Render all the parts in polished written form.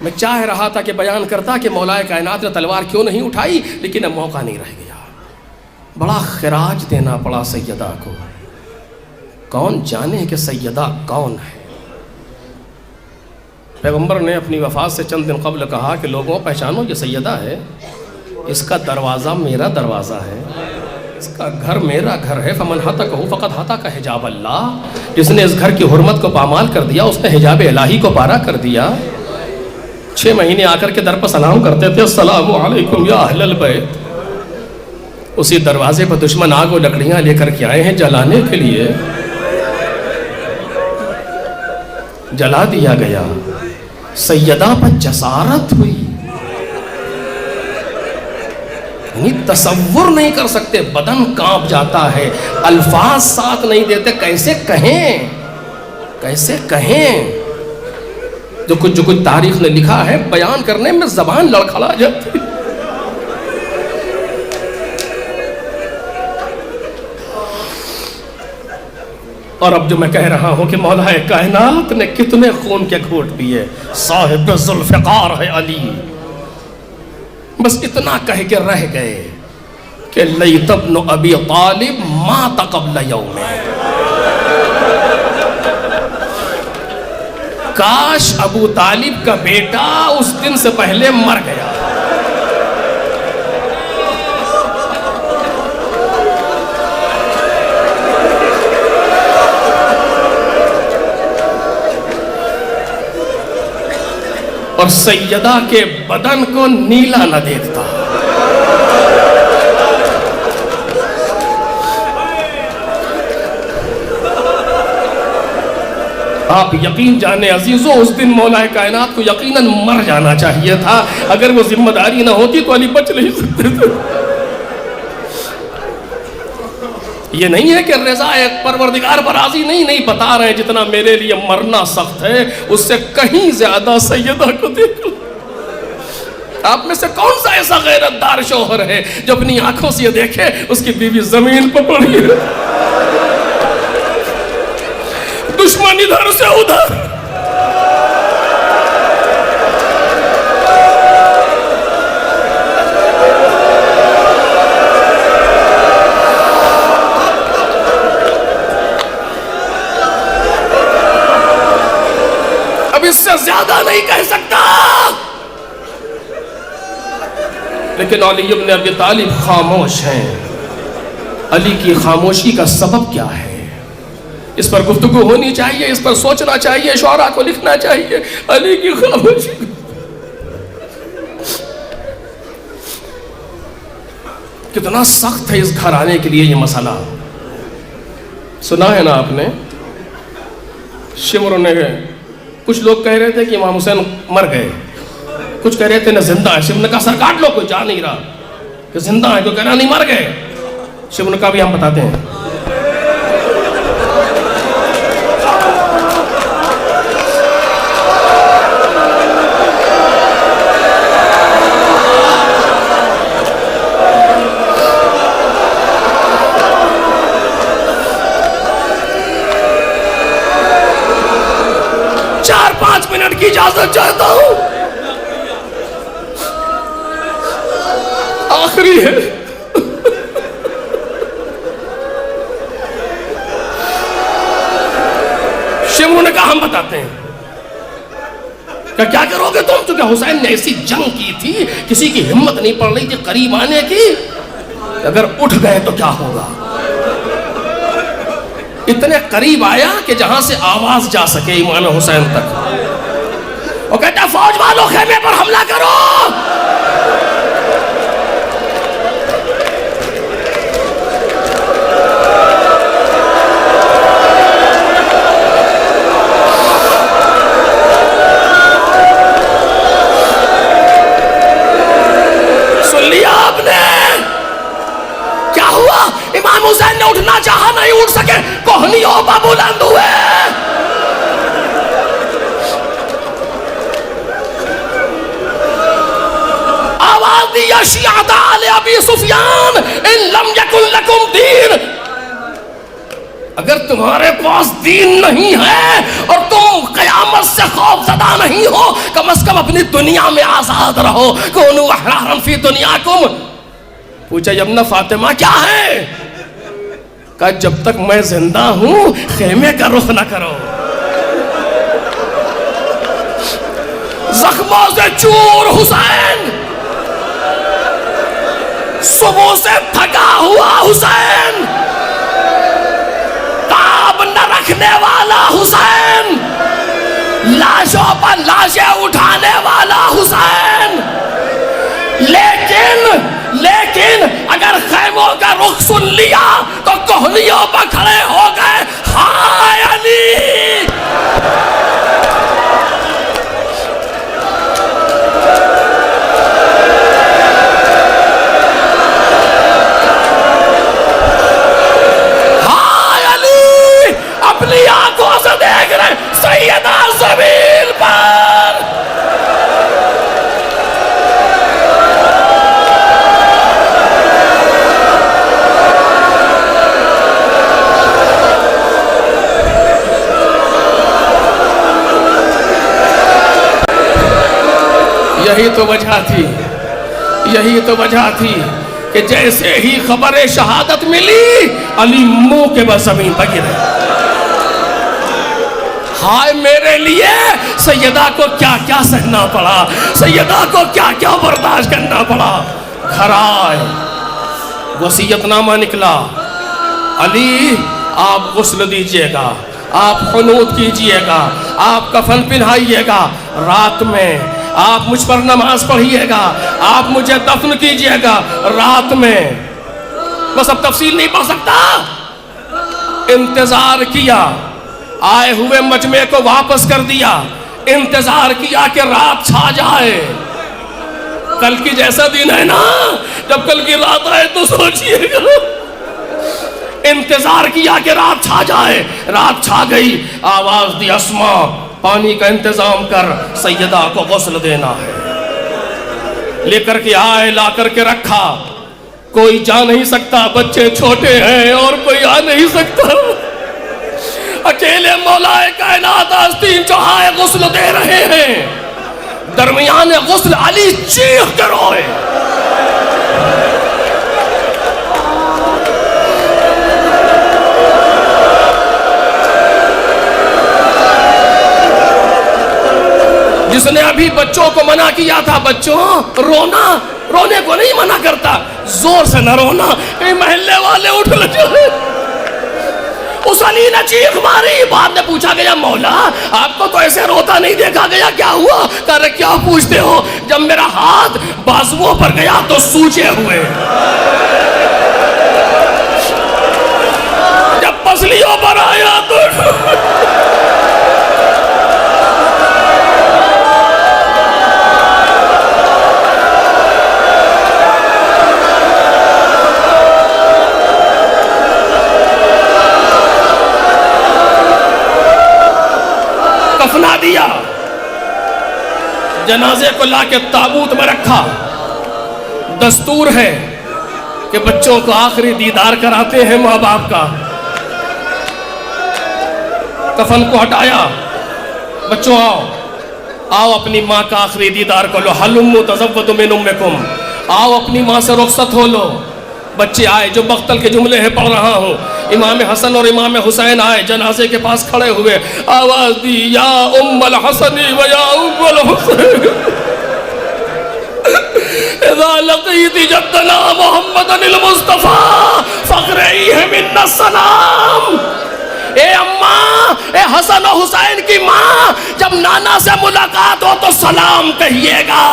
मैं चाह रहा था कि बयान करता कि मौलाए कायनात ने तलवार क्यों नहीं उठाई, लेकिन अब मौका नहीं रह गया। बड़ा खिराज देना पड़ा सैयदा को। कौन जाने कि सैयदा कौन है। पैगंबर ने अपनी वफ़ात से चंद दिन कबल कहा कि लोगों पहचानो ये सैयदा है, इसका दरवाज़ा मेरा दरवाज़ा है, इसका घर मेरा घर है। फमन हतक हो फ़कत हतक का हिजाब अल्लाह। जिसने इस घर की हुर्मत को पामाल कर दिया उसने हिजाब इलाही को पारा कर दिया। 6 महीने आकर के दर पर सलाम करते थे, अस्सलामु अलैकुम या अहलल बैत। उसी दरवाजे पर दुश्मन आग और लकड़ियाँ लेकर के आए हैं जलाने के लिए। जला दिया गया। सैयदा पर जसारत हुई। तसव्वुर नहीं कर सकते, बदन कांप जाता है, अल्फाज साथ नहीं देते, कैसे कहें कैसे कहें। जो कुछ तारीख ने लिखा है, बयान करने में जबान लड़खड़ा जाती। और अब जो मैं कह रहा हूं कि मौलाए कायनात ने कितने खून के घूंट पिए। साहिब जुल्फ़िकार है अली। बस इतना कह के रह गए कि लैतब्नु अबी तालिब माता क़ब्ल यौम। काश अबू तालिब का बेटा उस दिन से पहले मर गया। और सैयदा के बदन को नीला न देखता। आप यकीन जाने अजीजों, उस दिन मौलाए कायनात को यकीनन मर जाना चाहिए था। अगर वो जिम्मेदारी ना होती तो अली बच नहीं सकते थे। ये नहीं है कि रज़ा एक परवरदिगार पर राजी नहीं बता रहे, जितना मेरे लिए मरना सख्त है उससे कहीं ज्यादा सैयदा को देख लो। आप में से कौन सा ऐसा गैरतदार शौहर है जो अपनी आंखों से ये देखे उसकी बीवी जमीन पर पड़ी है, दुश्मन इधर से उधर। इससे ज्यादा नहीं कह सकता। लेकिन अली इब्न अबी तालिब खामोश हैं। अली की खामोशी का सबब क्या है? इस पर गुफ्तगू होनी चाहिए, इस पर सोचना चाहिए, शुअरा को लिखना चाहिए। अली की खामोशी कितना सख्त है इस घर आने के लिए। ये मसला सुना है ना आपने? शिमर ने, कुछ लोग कह रहे थे कि इमाम हुसैन मर गए, कुछ कह रहे थे ना जिंदा है। शिव ने कहा सर काट लो, कोई जा नहीं रहा कि जिंदा है, कोई कह रहा नहीं मर गए। शिव ने कहा भी हम बताते हैं। की इजाजत चाहता हूं, आखिरी है। शिमरू ने कहा हम बताते हैं। क्या करोगे तुम? तो क्या हुसैन ने ऐसी जंग की थी, किसी की हिम्मत नहीं पड़ रही थी करीब आने की। अगर उठ गए तो क्या होगा? इतने करीब आया कि जहां से आवाज जा सके इमाम हुसैन तक। वो कहता फौज वालों खेमे पर हमला करो। सुन लिया आपने? क्या हुआ? इमाम हुसैन ने उठना चाहा, नहीं उठ सके, कोहनियों पर बुलंद हुए। या शियात आले अबी सुफियान इन लम यकुन लकुम दीन। अगर तुम्हारे पास दीन नहीं है और तुम कयामत से खौफजदा नहीं हो, कम से कम अपनी दुनिया में आजाद रहो। कौन अहरारम फी दुनियाकुम। पूछा यमुना फातिमा क्या है? कहा जब तक मैं जिंदा हूं खेमे का रुख ना करो। जख्मों से चूर हुसैन, सुबह से थका हुआ हुसैन, ताब न रखने वाला हुसैन, लाशों पर लाशें उठाने वाला हुसैन। लेकिन अगर खैमों का रुख सुन लिया तो कोहनियों पर खड़े हो गए, हाय अली। अपनी आंखों से देख रहे सैयदा ज़मीन पर। यही तो वजह थी कि जैसे ही खबर शहादत मिली अली मुंह के बस जमीन पर गिरे। हाय मेरे लिए सैयदा को क्या क्या सहना पड़ा, सैयदा को क्या क्या बर्दाश्त करना पड़ा। घर आए, वसीयतनामा निकला, अली आप गुस्ल दीजिएगा, आप खुनूत कीजिएगा, आप कफन पहनाइएगा, रात में आप मुझ पर नमाज पढ़िएगा, आप मुझे दफन कीजिएगा रात में। बस अब तफसील नहीं पढ़ सकता। इंतजार किया, आए हुए मजमे को वापस कर दिया, इंतजार किया कि रात छा जाए। कल की जैसा दिन है ना, जब कल की रात आए तो सोचिएगा। इंतजार किया कि रात छा जाए, रात छा गई। आवाज दी अस्मा पानी का इंतजाम कर, सैयदा को गुस्ल देना है। लेकर के आए, ला करके रखा। कोई जा नहीं सकता, बच्चे छोटे हैं और कोई आ नहीं सकता। अकेले मौलाए कायनात आस्तीन चौहाए गुस्ल दे रहे हैं। दरमियान गुस्ल अली चीख कर रोए। जिसने अभी बच्चों को मना किया था, बच्चों रोना, रोने को नहीं मना करता, जोर से न रोना, कहीं महल्ले वाले उठ लगे। उस अली ने चीख मारी। बाद में पूछा गया, मौला आपको तो ऐसे रोता नहीं देखा गया, क्या हुआ? कह रहे क्या पूछते हो, जब मेरा हाथ बाजुओं पर गया तो सूजे हुए, जब पसलियों पर आया तो कफना दिया। जनाजे को लाके ताबूत में रखा। दस्तूर है कि बच्चों को आखिरी दीदार कराते हैं माँ बाप का। कफन को हटाया, बच्चों आओ, आओ अपनी माँ का आखिरी दीदार कर लो। हलुम्मु तज़व्वदु मिन उम्मिकुम, आओ अपनी माँ से रुखसत हो लो। बच्चे आए, जो मख्तल के जुमले हैं पढ़ रहा हूँ। इमाम हसन और इमाम हुसैन आए, जनाजे के पास खड़े हुए। आवाज दी, या उम्मल हसनी व या उम्मल हुसैन इज़ा लक़ीति जद्दना मुहम्मदनिल मुस्तफ़ा फ़ख़्रई मिन्ना सलाम। ए अम्मा, ए हसन और हुसैन की माँ, जब नाना से मुलाकात हो तो सलाम कहिएगा।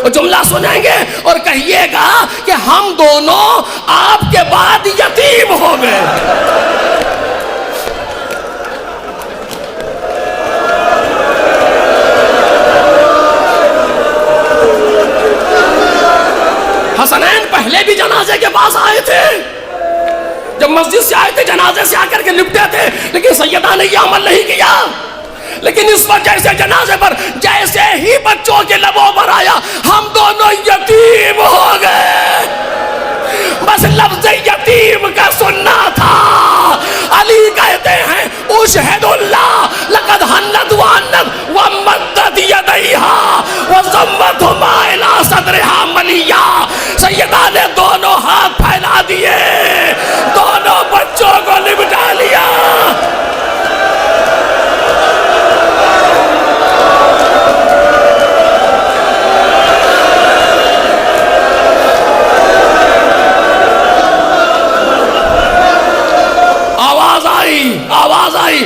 जुमला सुनेंगे और कहिएगा कि हम दोनों आपके बाद यतीम हो गए। हसनैन पहले भी जनाजे के पास आए थे, जब मस्जिद से आए थे जनाजे से आकर के लिपटे थे, लेकिन सैयदा ने यह अमल नहीं किया। लेकिन इस पर जैसे जनाजे पर जैसे ही बच्चों के लबों पर आया, हम दोनों यतीम हो गए। बस लफ्ज़ यतीम का सुनना था, युशहिदुल्लाह लक़द हन्नत व अन्नत व मद्दत यदैहा व ज़म्मतहुमा इला सदरिहा मलिया। सैयदा ने दोनों हाथ फैला दिए, दोनों बच्चों को लिपटा लिया। आवाज आई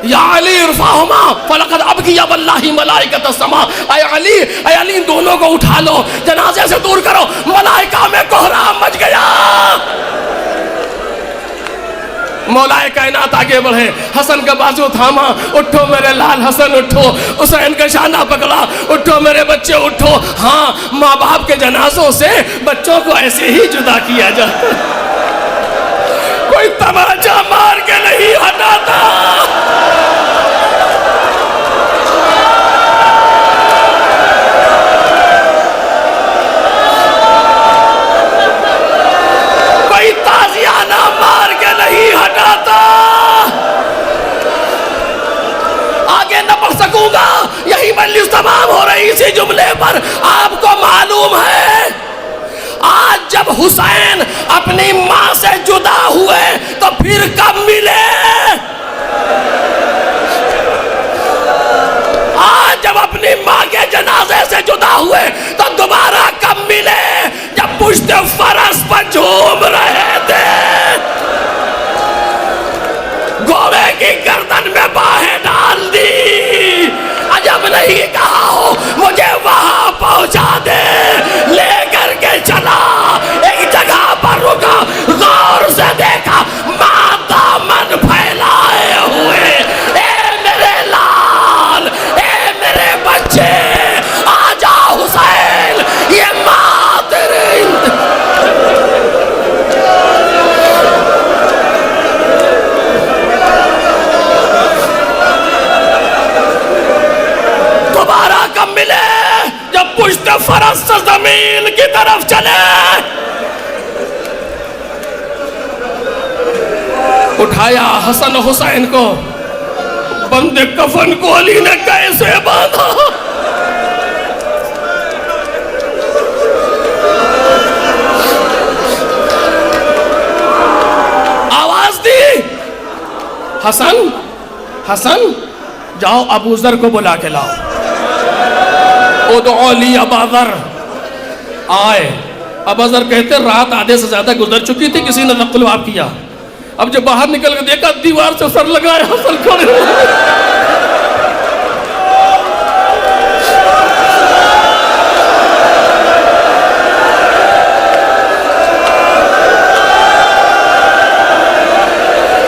या अली इरफाहुमा फलक़द अबकी वल्लाहि मलाइकत समा। ऐ अली दोनों को उठा लो, जनाजे से दूर करो, मलाइका में कोहराम मच गया। मौलाए कायनात आगे बढ़े, हसन का बाजू थामा, उठो मेरे लाल हसन उठो। हुसैन का शाना पकड़ा, उठो मेरे बच्चे उठो। हाँ, माँ बाप के जनाजों से बच्चों को ऐसे ही जुदा किया जाता, कोई तमाचा मार के नहीं हटाता। कोई ताजियाना मार के नहीं हटाता। आगे न बढ़ सकूंगा, यही मजलिस तमाम हो रही इसी जुमले पर। आपको मालूम है आज जब हुसैन अपनी मां से जुदा हुए तो फिर कब मिले? आज जब अपनी मां के जनाजे से जुदा हुए तो दोबारा कब मिले? जब पुश्ते फरस पर झूम रहे थे, गोवे की गर्दन में बाहें डाल दी। अजब नहीं कहा हो मुझे वहां पहुंचा दे, लेकर के चला। एक जगह पर रुका, गौर से देखा, मां दामन फैलाए हुए। ए मेरे लाल, ए मेरे बच्चे, आजा हुसैन, ये मां तेरे दोबारा कब मिले? जब पुश्त फरस से जमीन की तरफ चले। उठाया हसन हुसैन को, बंदे कफन को अली ने कैसे बांधा। आवाज दी, हसन हसन जाओ अबू जर को बुला के लाओ। उदौली अबाजर आए। अबाजर कहते रात आधे से ज्यादा गुजर चुकी थी, किसी ने नक़्ल वाप किया। अब जब बाहर निकल के देखा, दीवार से सर लगाए हसन खड़े।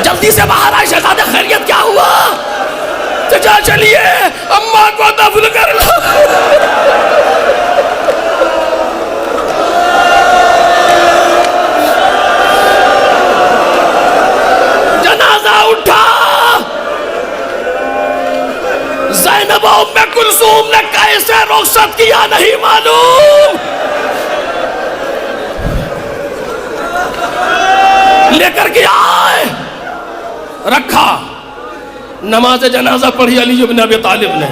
जल्दी से बाहर आए, शहजादे खैरियत क्या हुआ? चचा चलिए अम्मा को दफन कर लो। जनाजा उठा। ज़ैनब उम्मे कुलसूम ने कैसे रुखसत किया नहीं मालूम। लेकर के आए, रखा। नमाज जनाजा पढ़ी अली इब्न अबी तालिब ने।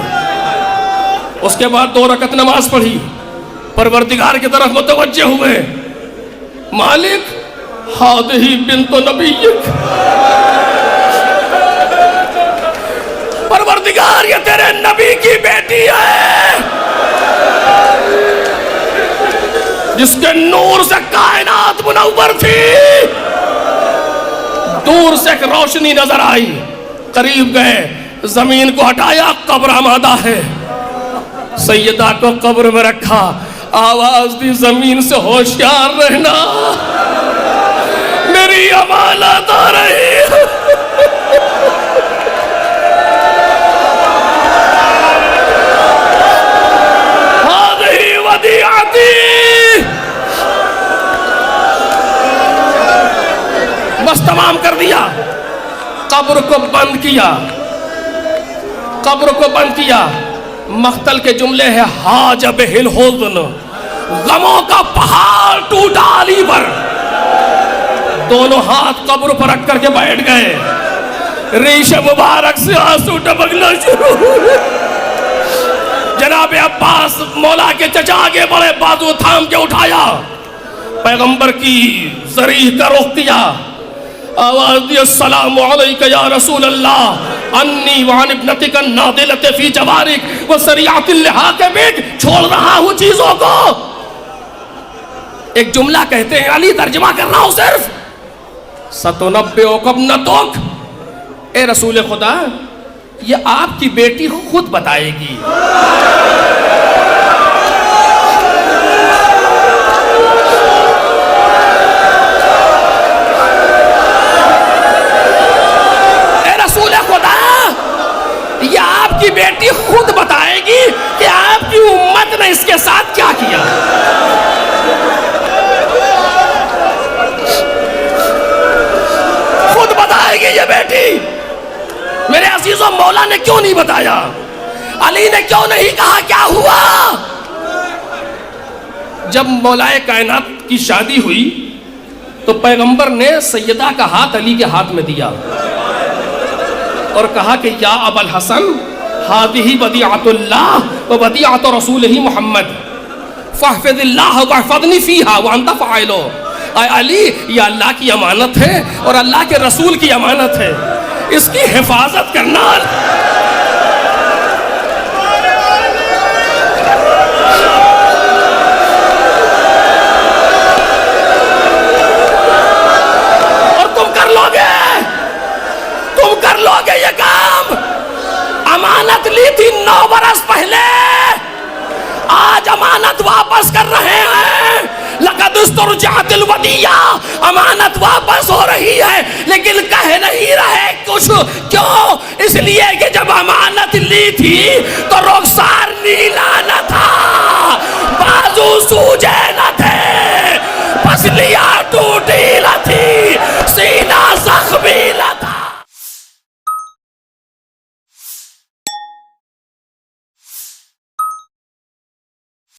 उसके बाद 2 रकत नमाज पढ़ी, परवरदिगार की तरफ मुतवज्जे हुए। मालिक हादिही बिन्तो नबिय्यिक, परवरदिगार ये तेरे नबी की बेटी है, जिसके नूर से कायनात मुनव्वर थी। दूर से एक रोशनी नजर आई, करीब गए, जमीन को हटाया, कब्र आमादा है। सैयदा को कब्र में रखा, आवाज दी जमीन से होशियार रहना, मेरी अमानत आ रही है। हाज़िही वदीअती। बस तमाम कर दिया, कब्र को बंद किया, कब्र को बंद किया। मख्तल के जुमले हैं, हाजब हिल हुज़्न, गमों का पहाड़ टूटा अली पर। दोनों हाथ कब्र पर रख करके बैठ गए। रेश मुबारक से आंसू टपकना शुरू हुए। जनाब अब्बास मौला के चचा आगे बड़े, बाजू थाम के उठाया, पैगंबर की ज़रीह का रुख किया, आवाज दी अस्सलामु अलैका या रसूल अल्लाह अन्नी व अन इब्नतिका नादिलत फी जवारिक व सरियातिल हाकिमिक। छोड़ रहा हूं चीजों को। एक जुमला कहते हैं, अली तर्जुमा कर रहा हूं सिर्फ, सतुनब्बिउक इब्नतुक, ए रसूल खुदा ये आपकी बेटी खुद बताएगी। ये आपकी बेटी खुद बताएगी कि आपकी उम्मत ने इसके साथ क्या किया। खुद बताएगी ये बेटी। मेरे अजीजों, मौला ने क्यों नहीं बताया? अली ने क्यों नहीं कहा क्या हुआ? जब मौलाए कायनात की शादी हुई तो पैगंबर ने सैयदा का हाथ अली के हाथ में दिया और कहा कि या अबल हसन हादिही बदिअतुल्लाह व बदिअत रसूलिही मुहम्मद फहफिज़िल्लाह वहफ़ज़नी फ़ीहा व अंत फ़ाइलो। अली, ये अल्लाह की अमानत है और अल्लाह के रसूल की अमानत है, इसकी हिफाजत करना। और तुम कर लोगे ये काम। अमानत ली थी 9 बरस पहले, आज अमानत वापस कर रहे हैं। लक़द उस्तुरजिअतिल वदिया, अमानत वापस हो रही है, लेकिन कह नहीं रहे कुछ। क्यों? इसलिए कि जब अमानत ली थी तो रुखसार नीला न था, बाजू सूजे न थे, पसलियां